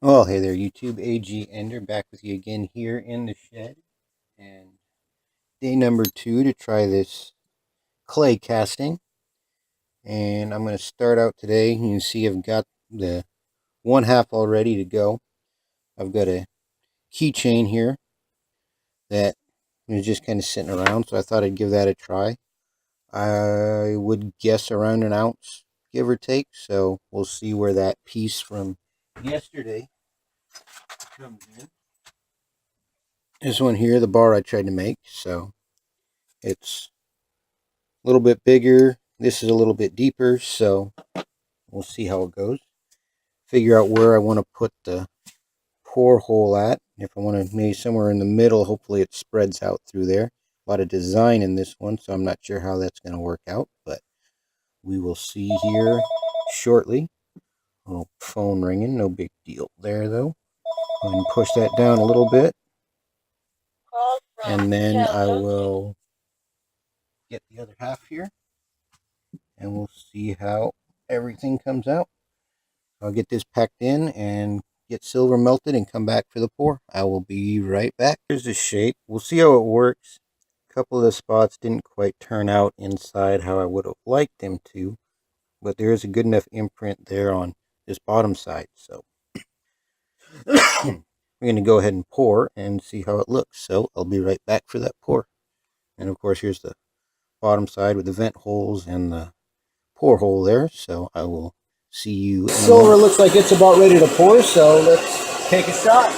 Well, hey there, YouTube. AG Ender back with you again here in the shed. And day number 2 to try this clay casting. And I'm going to start out today. You can see I've got the one half all ready to go. I've got a keychain here that is just kind of sitting around, so I thought I'd give that a try. I would guess around an ounce, give or take. So we'll see where that piece from yesterday comes in. This one here, the bar I tried to make, so it's a little bit bigger. This is a little bit deeper, so we'll see how it goes. Figure out where I want to put the pour hole at. If I want to maybe somewhere in the middle, hopefully it spreads out through there. A lot of design in this one, so I'm not sure how that's going to work out, but we will see here shortly. A little phone ringing, no big deal there though. And push that down a little bit, and then I will get the other half here, and we'll see how everything comes out. I'll get this packed in and get silver melted and come back for the pour. I will be right back. Here's the shape. We'll see how it works. A couple of the spots didn't quite turn out inside how I would have liked them to, but there is a good enough imprint there on this bottom side. So we're going to go ahead and pour and see how it looks. So I'll be right back for that pour. And of course, here's the bottom side with the vent holes and the pour hole there. So I will see you. Silver looks like it's about ready to pour, so let's take a shot.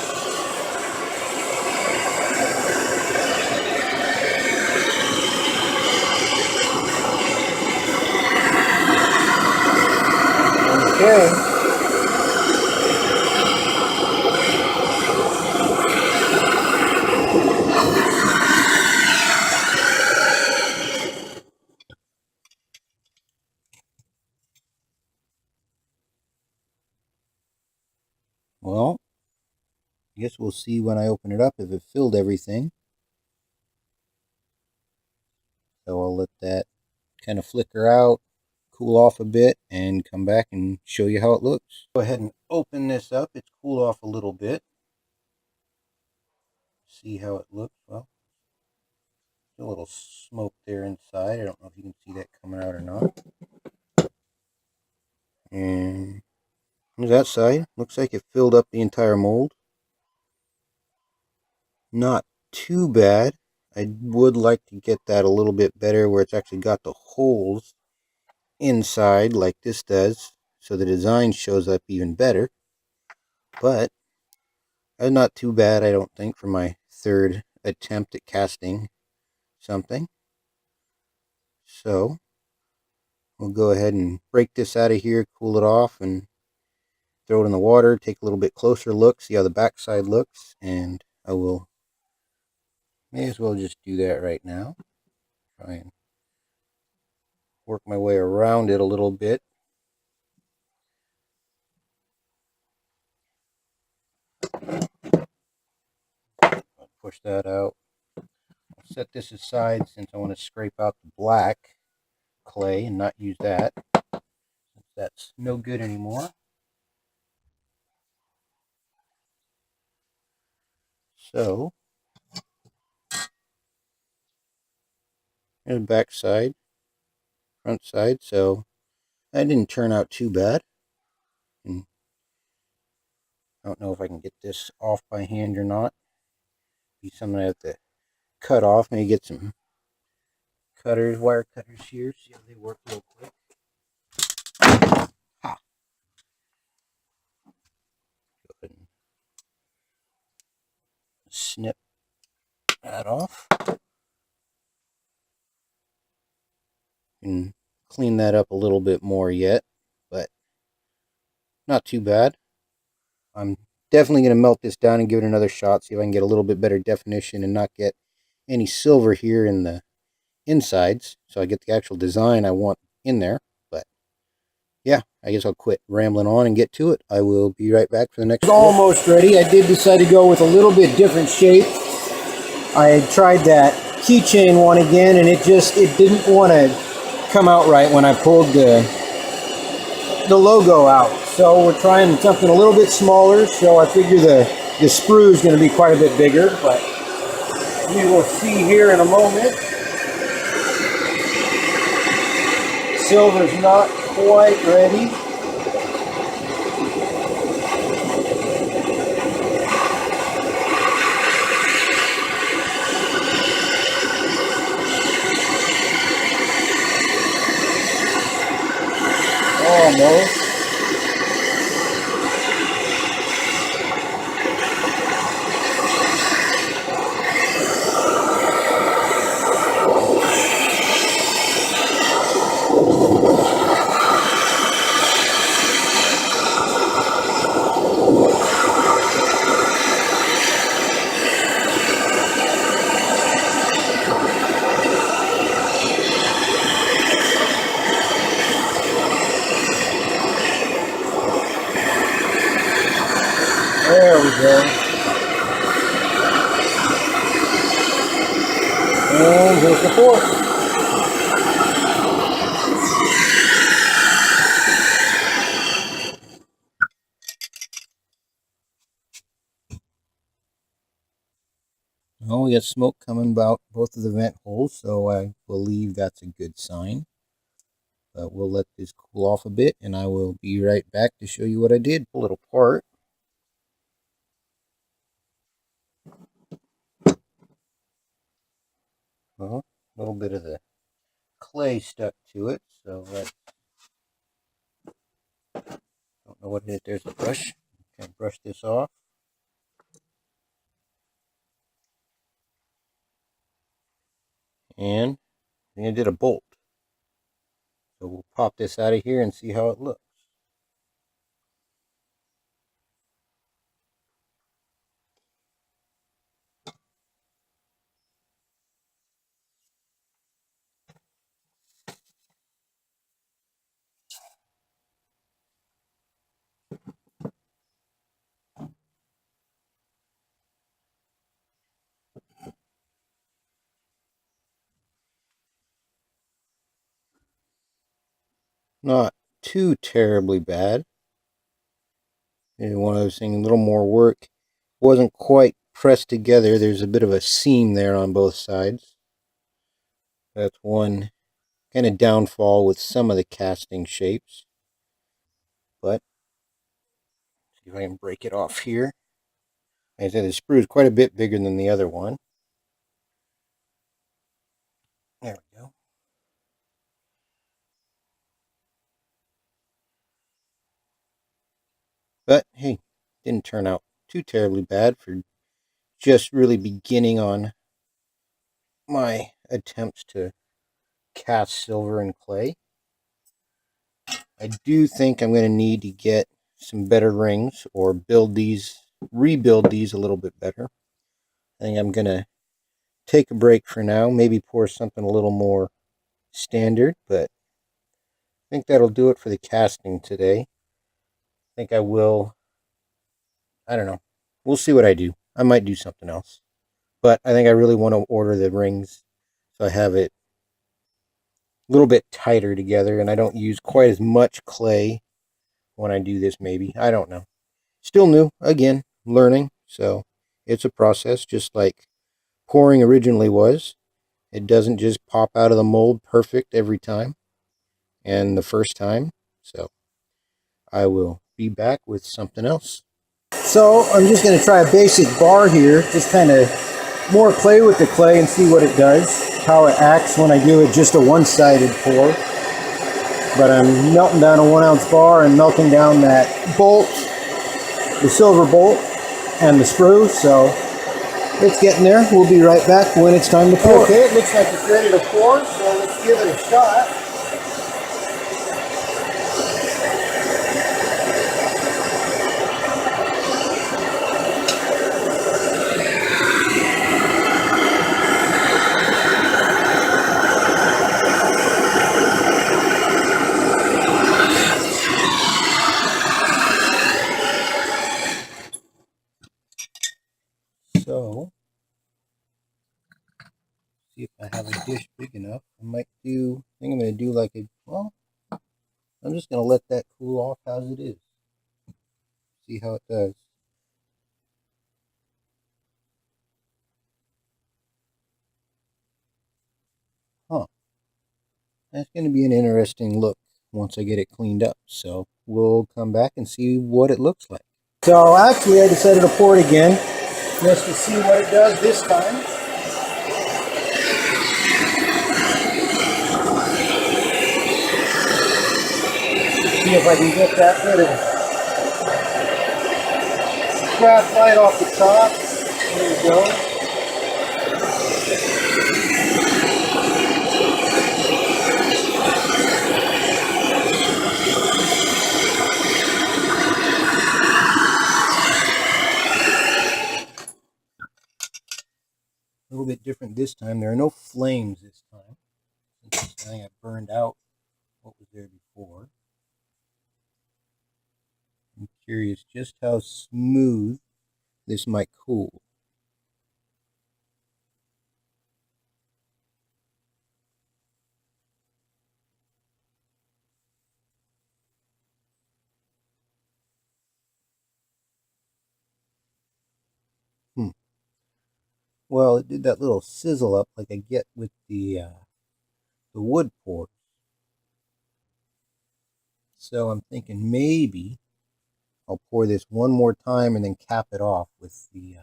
Okay. Well, I guess we'll see when I open it up if it filled everything. So I'll let that kind of flicker out, cool off a bit, and come back and show you how it looks. Go ahead and open this up. It's cooled off a little bit. See how it looks. Well, a little smoke there inside. I don't know if you can see that coming out or not. And here's that side. Looks like it filled up the entire mold. Not too bad. I would like to get that a little bit better where it's actually got the holes inside like this does, so the design shows up even better. But not too bad, I don't think, for my third attempt at casting something. So we'll go ahead and break this out of here, cool it off, and throw it in the water, take a little bit closer look, see how the backside looks, and I will may as well just do that right now. Try and work my way around it a little bit. I'll push that out. I'll set this aside since I want to scrape out the black clay and not use that, since that's no good anymore. So here's the back side, front side. So that didn't turn out too bad. And I don't know if I can get this off by hand or not. Be something I have to cut off. Maybe get some cutters, wire cutters here. See how they work real quick. Ha. Go ahead and snip that off. And clean that up a little bit more yet, but not too bad. I'm definitely going to melt this down and give it another shot, see if I can get a little bit better definition and not get any silver here in the insides, so I get the actual design I want in there. But yeah, I guess I'll quit rambling on and get to it. I will be right back for the next. It's almost ready. I did decide to go with a little bit different shape. I tried that keychain one again, and it didn't want to come out right when I pulled the logo out. So we're trying something a little bit smaller, so I figure the sprue is going to be quite a bit bigger, but we will see here in a moment. Silver's not quite ready. Almost. There we go. And here's the fourth. Oh, we got smoke coming out both of the vent holes, so I believe that's a good sign. But we'll let this cool off a bit, and I will be right back to show you what I did. Pull it apart. Well, a little bit of the clay stuck to it, so I don't know what it is. There's the brush. Okay, brush this off. And I think I did a bolt. So we'll pop this out of here and see how it looks. Not too terribly bad. Maybe one of those things, a little more work. Wasn't quite pressed together. There's a bit of a seam there on both sides. That's one kind of downfall with some of the casting shapes. But see if I can break it off here. Like I said, the sprue is quite a bit bigger than the other one. There we go. But hey, didn't turn out too terribly bad for just really beginning on my attempts to cast silver and clay. I do think I'm going to need to get some better rings or rebuild these a little bit better. I think I'm going to take a break for now, maybe pour something a little more standard, but I think that'll do it for the casting today. I think I will, I don't know. We'll see what I do. I might do something else. But I think I really want to order the rings so I have it a little bit tighter together and I don't use quite as much clay when I do this, maybe. I don't know. Still new, again, learning. So it's a process, just like pouring originally was. It doesn't just pop out of the mold perfect every time and the first time. So I will be back with something else. So I'm just going to try a basic bar here, just kind of more play with the clay and see what it does, how it acts when I do it just a one-sided pour. But I'm melting down a 1 ounce bar and melting down that bolt, the silver bolt, and the sprue, so it's getting there. We'll be right back when it's time to pour. Okay, it looks like it's ready to pour, so let's give it a shot. So, see if I have a dish big enough. I think I'm going to do like well, I'm just going to let that cool off as it is. See how it does. Huh. That's going to be an interesting look once I get it cleaned up. So we'll come back and see what it looks like. So actually I decided to pour it again just to see what it does this time. See if I can get that bit of graphite off the top. There we go. A little bit different this time. There are no flames this time. Since this thing I burned out what was there before. I'm curious just how smooth this might cool. Well, it did that little sizzle up like I get with the wood pour. So I'm thinking maybe I'll pour this one more time and then cap it off with the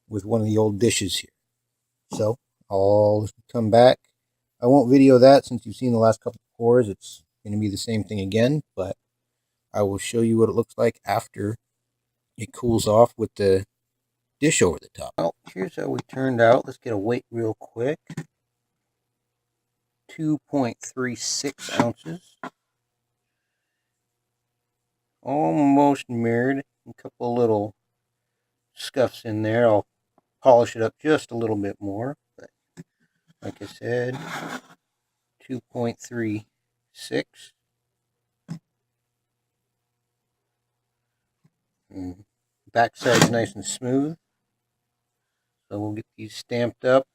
with one of the old dishes here. So I'll come back. I won't video that since you've seen the last couple of pours. It's going to be the same thing again, but I will show you what it looks like after it cools off with the dish over the top. Well, here's how we turned out. Let's get a weight real quick. 2.36 ounces. Almost mirrored. A couple little scuffs in there. I'll polish it up just a little bit more. But like I said, 2.36. Backside's nice and smooth. So we'll get these stamped up.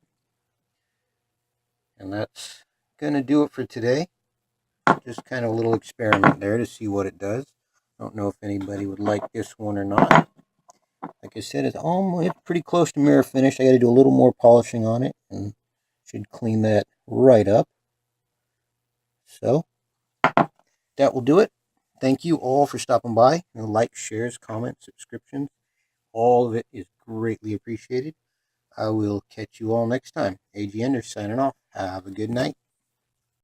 And that's going to do it for today. Just kind of a little experiment there to see what it does. I don't know if anybody would like this one or not. Like I said, it's pretty close to mirror finish. I got to do a little more polishing on it and should clean that right up. So that will do it. Thank you all for stopping by. Like, shares, comments, subscriptions. All of it is greatly appreciated. I will catch you all next time. AG Ender signing off. Have a good night.